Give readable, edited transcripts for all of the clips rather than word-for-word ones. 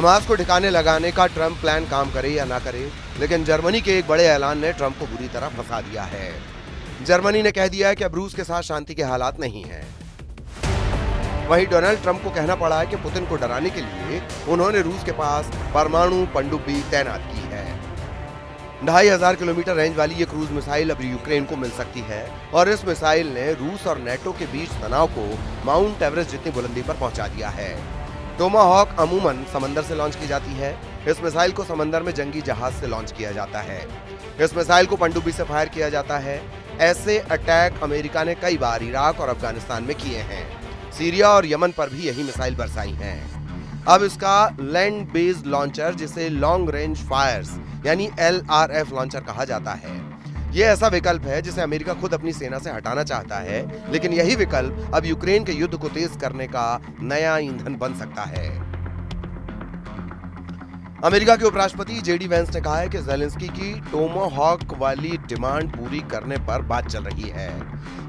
Hamas को ठिकाने लगाने का ट्रंप प्लान काम करे या ना करे, लेकिन जर्मनी के एक बड़े ऐलान ने ट्रंप को बुरी तरह फंसा दिया है। जर्मनी ने कह दिया है कि अब रूस के साथ शांति के हालात नहीं हैं। वहीं डोनाल्ड ट्रंप को कहना पड़ा है कि पुतिन को डराने के लिए उन्होंने रूस के पास परमाणु पनडुब्बी तैनात की है। 2500 किलोमीटर रेंज वाली ये क्रूज मिसाइल अब यूक्रेन को मिल सकती है और इस मिसाइल ने रूस और नेटो के बीच तनाव को माउंट एवरेस्ट जितनी बुलंदी पर पहुंचा दिया है। टोमाहॉक अमूमन समंदर से लॉन्च की जाती है। इस मिसाइल को समंदर में जंगी जहाज से लॉन्च किया जाता है। इस मिसाइल को पनडुब्बी से फायर किया जाता है। ऐसे अटैक अमेरिका ने कई बार इराक और अफगानिस्तान में किए हैं। सीरिया और यमन पर भी यही मिसाइल बरसाई हैं। अब इसका लैंड बेस्ड लॉन्चर, जिसे लॉन्ग रेंज फायर्स यानी LRF लॉन्चर कहा जाता है, ये ऐसा विकल्प है जिसे अमेरिका खुद अपनी सेना से हटाना चाहता है, लेकिन यही विकल्प अब यूक्रेन के युद्ध को तेज करने का नया ईंधन बन सकता है। अमेरिका के उपराष्ट्रपति JD वैंस ने कहा है कि ज़ेलेंस्की की टोमाहॉक वाली डिमांड पूरी करने पर बात चल रही है।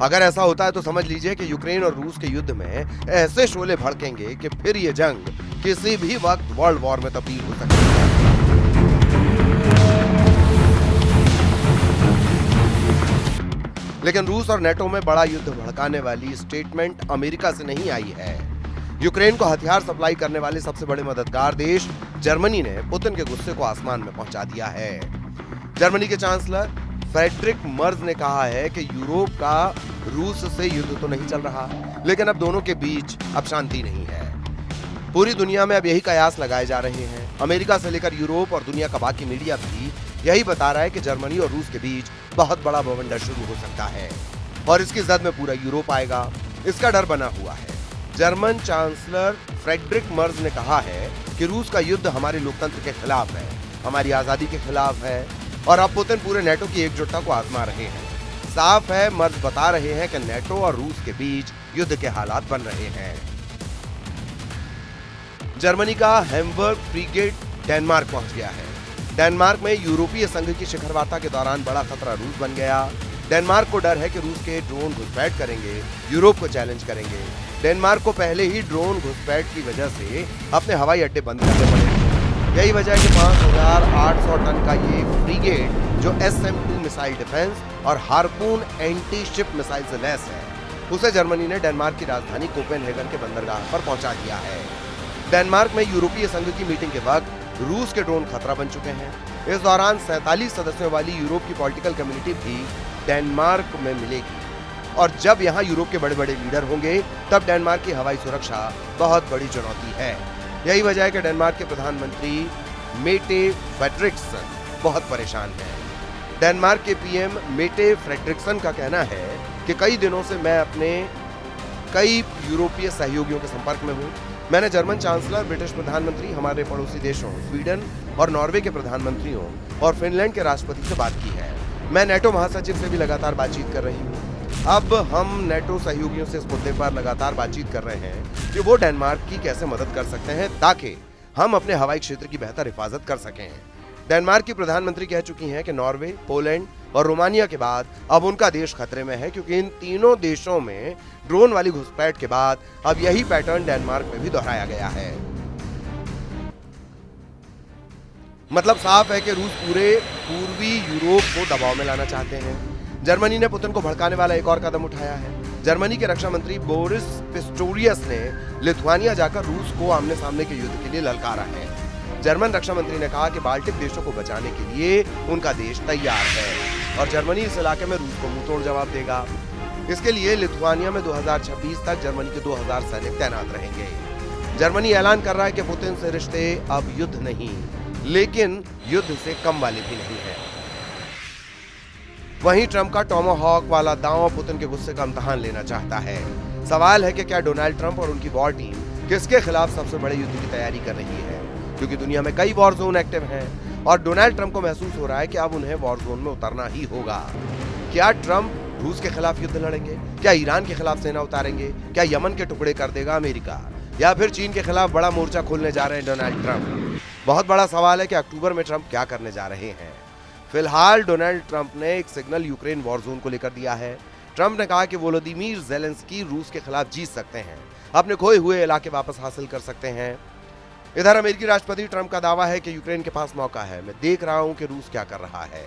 अगर ऐसा होता है तो समझ लीजिए कि यूक्रेन और रूस के युद्ध में ऐसे शोले भड़केंगे कि फिर ये जंग किसी भी वक्त वर्ल्ड वॉर में तब्दील हो सकती है। लेकिन रूस और नेटो में बड़ा युद्ध भड़काने वाली स्टेटमेंट अमेरिका से नहीं आई है। यूक्रेन को हथियार सप्लाई करने वाले सबसे बड़े मददगार देश जर्मनी ने पुतिन के गुस्से को आसमान में पहुंचा दिया है। जर्मनी के चांसलर फ्रेडरिक मर्ज ने कहा है कि यूरोप का रूस से युद्ध तो नहीं चल रहा, लेकिन अब दोनों के बीच अब शांति नहीं है। पूरी दुनिया में अब यही कयास लगाए जा रहे हैं। अमेरिका से लेकर यूरोप और दुनिया का बाकी मीडिया भी यही बता रहा है कि जर्मनी और रूस के बीच बहुत बड़ा बवंडर शुरू हो सकता है और इसकी जद में पूरा यूरोप आएगा। इसका डर बना हुआ है। जर्मन चांसलर फ्रेडरिक मर्ज ने कहा है कि रूस का युद्ध हमारे लोकतंत्र के खिलाफ है, हमारी आजादी के खिलाफ है और अब पुतिन पूरे नेटो की एकजुटता को आजमा रहे हैं। साफ है, मर्ज बता रहे हैं कि नेटो और रूस के बीच युद्ध के हालात बन रहे हैं। जर्मनी का हैम्बर्ग फ्रीगेट डेनमार्क पहुंच गया है। डेनमार्क में यूरोपीय संघ की शिखर वार्ता के दौरान बड़ा खतरा रूस बन गया। डेनमार्क को डर है कि रूस के ड्रोन घुसपैठ करेंगे, यूरोप को चैलेंज करेंगे। डेनमार्क को पहले ही ड्रोन घुसपैठ की वजह से अपने हवाई अड्डे बंद करने पड़े। यही वजह है कि 5800 टन का ये फ्रीगेट, जो SM-2 मिसाइल डिफेंस और हार्पून एंटी शिप मिसाइल से लैस है, उसे जर्मनी ने डेनमार्क की राजधानी कोपेनहेगन के बंदरगाह पर पहुंचा दिया है। डेनमार्क में यूरोपीय संघ की मीटिंग के वक्त रूस के ड्रोन खतरा बन चुके हैं। इस दौरान 47 सदस्यों वाली यूरोप की पॉलिटिकल कम्युनिटी भी डेनमार्क में मिलेगी और जब यहां यूरोप के बड़े बड़े लीडर होंगे तब डेनमार्क की हवाई सुरक्षा बहुत बड़ी चुनौती है। यही वजह है कि डेनमार्क के प्रधानमंत्री मेटे फ्रेडरिक्सन बहुत परेशान हैं। डेनमार्क के PM मेटे फ्रेडरिक्सन का कहना है कि कई दिनों से मैं अपने कई यूरोपीय सहयोगियों के संपर्क में हूँ। मैंने जर्मन चांसलर, ब्रिटिश प्रधानमंत्री, हमारे पड़ोसी देशों स्वीडन और नॉर्वे के प्रधानमंत्रियों और फिनलैंड के राष्ट्रपति से बात की है। मैं नेटो महासचिव से भी लगातार बातचीत कर रही हूँ। अब हम नेटो सहयोगियों से इस मुद्दे पर लगातार बातचीत कर रहे हैं कि वो डेनमार्क की कैसे मदद कर सकते हैं ताकि हम अपने हवाई क्षेत्र की बेहतर हिफाजत कर सकें। डेनमार्क की प्रधानमंत्री कह चुकी हैं कि नॉर्वे, पोलैंड और रोमानिया के बाद अब उनका देश खतरे में है, क्योंकि इन तीनों देशों में ड्रोन वाली घुसपैठ के बाद अब यही पैटर्न डेनमार्क में भी दोहराया गया है। मतलब साफ है कि रूस पूरे पूर्वी यूरोप को दबाव में लाना चाहते हैं। जर्मनी ने पुतिन को भड़काने वाला एक और कदम उठाया है। जर्मनी के रक्षा मंत्री बोरिस पिस्टोरियस ने लिथुआनिया जाकर रूस को आमने सामने के युद्ध के लिए ललकारा है। जर्मन रक्षा मंत्री ने कहा कि बाल्टिक देशों को बचाने के लिए उनका देश तैयार है और जर्मनी इस इलाके में रूस को मुंहतोड़ जवाब देगा। इसके लिए लिथुआनिया में 2026 तक जर्मनी के 2000 सैनिक तैनात रहेंगे। जर्मनी ऐलान कर रहा है कि पुतिन से रिश्ते अब युद्ध नहीं, लेकिन युद्ध से कम वाले भी नहीं है। वहीं ट्रंप का टोमाहॉक वाला दांव पुतिन के गुस्से का इम्तिहान लेना चाहता है। सवाल है कि क्या डोनाल्ड ट्रंप और उनकी वॉर टीम किसके खिलाफ सबसे बड़े युद्ध की तैयारी कर रही है, क्योंकि दुनिया में कई वॉर जोन एक्टिव हैं और डोनाल्ड ट्रंप को महसूस हो रहा है कि अब उन्हें वॉर जोन में उतरना ही होगा। क्या ट्रंप रूस के खिलाफ युद्ध लड़ेंगे? क्या ईरान के खिलाफ सेना उतारेंगे? क्या यमन के टुकड़े कर देगा अमेरिका? या फिर चीन के खिलाफ बड़ा मोर्चा खोलने जा रहे हैं डोनाल्ड ट्रंप? बहुत बड़ा सवाल है कि अक्टूबर में ट्रंप क्या करने जा रहे हैं। फिलहाल डोनाल्ड ट्रंप ने एक सिग्नल यूक्रेन वॉर जोन को लेकर दिया है। ट्रंप ने कहा कि वोलोदिमीर ज़ेलेंस्की रूस के खिलाफ जीत सकते हैं, अपने खोए हुए इलाके वापस हासिल कर सकते हैं। इधर अमेरिकी राष्ट्रपति ट्रंप का दावा है कि यूक्रेन के पास मौका है। मैं देख रहा हूं कि रूस क्या कर रहा है।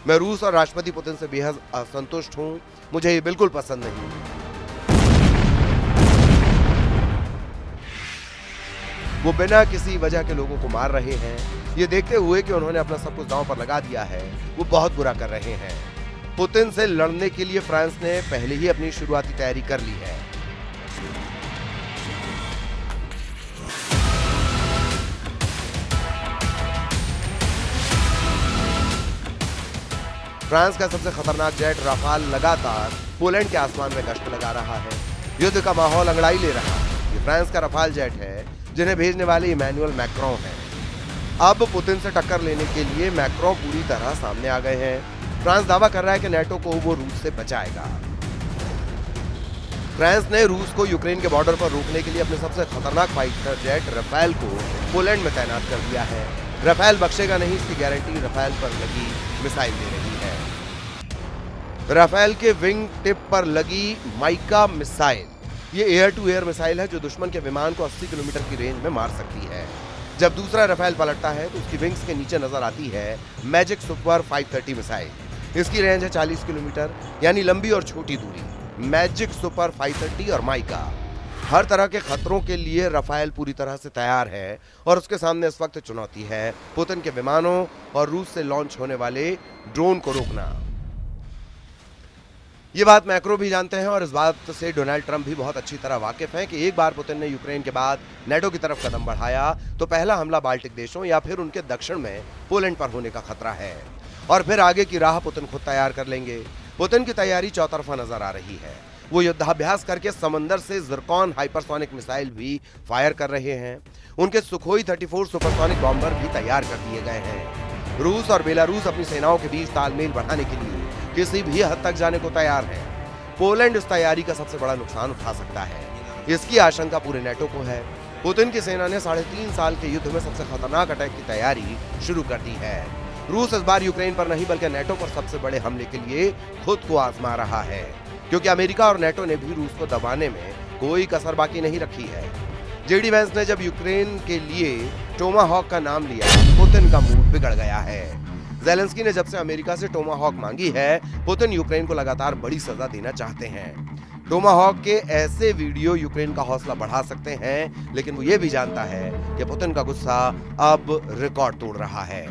मैं रूस और राष्ट्रपति पुतिन से बेहद असंतुष्ट हूं। मुझे ये बिल्कुल पसंद नहीं। वो बिना किसी वजह के लोगों को मार रहे हैं। ये देखते हुए कि उन्होंने अपना सब कुछ दांव पर लगा दिया है, वो बहुत बुरा कर रहे हैं। पुतिन से लड़ने के लिए फ्रांस ने पहले ही अपनी शुरुआती तैयारी कर ली है। फ्रांस का सबसे खतरनाक जेट राफाल लगातार पोलैंड के आसमान में गश्त लगा रहा है। युद्ध का माहौल अंगड़ाई ले रहा है। ये फ्रांस का राफाल जेट है जिन्हें भेजने वाले इमैनुअल मैक्रों हैं। अब पुतिन से टक्कर लेने के लिए मैक्रों पूरी तरह सामने आ गए हैं। फ्रांस दावा कर रहा है कि नेटो को वो रूस से बचाएगा। फ्रांस ने रूस को यूक्रेन के बॉर्डर पर रोकने के लिए अपने सबसे खतरनाक फाइटर जेट राफेल को पोलैंड में तैनात कर दिया है। राफेल बख्शेगा नहीं, इसकी गारंटी राफेल पर लगी मिसाइल दे रही है। राफेल के विंग टिप पर लगी माइका मिसाइल, ये एयर टू एयर मिसाइल है जो दुश्मन के विमान को 80 किलोमीटर की रेंज में मार सकती है। जब दूसरा राफेल पलटता है तो उसकी विंग्स के नीचे नजर आती है मैजिक सुपर 530 मिसाइल। इसकी रेंज है 40 किलोमीटर, यानी लंबी और छोटी दूरी। मैजिक सुपर 530 और माइका हर तरह के खतरों के लिए राफेल पूरी तरह से तैयार है और उसके सामने इस वक्त चुनौती है पुतिन के विमानों और रूस से लॉन्च होने वाले ड्रोन को रोकना। ये बात मैक्रो भी जानते हैं और इस बात से डोनाल्ड ट्रंप भी बहुत अच्छी तरह वाकिफ हैं कि एक बार पुतिन ने यूक्रेन के बाद नेटो की तरफ कदम बढ़ाया तो पहला हमला बाल्टिक देशों या फिर उनके दक्षिण में पोलैंड पर होने का खतरा है और फिर आगे की राह पुतिन खुद तैयार कर लेंगे। पुतिन की तैयारी चौतरफा नजर आ रही है। वो युद्धाभ्यास करके समंदर से ज़िरकॉन हाइपरसोनिक मिसाइल भी फायर कर रहे हैं। उनके सुखोई 34 सुपरसोनिक बॉम्बर भी तैयार कर दिए गए हैं। रूस और बेलारूस अपनी सेनाओं के बीच तालमेल बढ़ाने के लिए किसी भी हद तक जाने को तैयार है। पोलैंड इस तैयारी का सबसे बड़ा नुकसान उठा सकता है। इसकी आशंका पूरे नेटो को है। पुतिन की सेना ने 3.5 साल के युद्ध में सबसे खतरनाक अटैक की तैयारी शुरू कर दी है। रूस इस बार यूक्रेन पर नहीं बल्कि नेटो पर सबसे बड़े हमले के लिए खुद को आजमा रहा है, क्योंकि अमेरिका और नेटो ने भी रूस को दबाने में कोई कसर बाकी नहीं रखी है। जेडी वैंस ने जब यूक्रेन के लिए टोमाहॉक का नाम लिया, पुतिन का मूड बिगड़ गया है। ज़ेलेंस्की ने जब से अमेरिका से टोमाहॉक मांगी है, पुतिन यूक्रेन को लगातार बड़ी सजा देना चाहते हैं। टोमाहॉक के ऐसे वीडियो यूक्रेन का हौसला बढ़ा सकते हैं, लेकिन वो ये भी जानता है कि पुतिन का गुस्सा अब रिकॉर्ड तोड़ रहा है।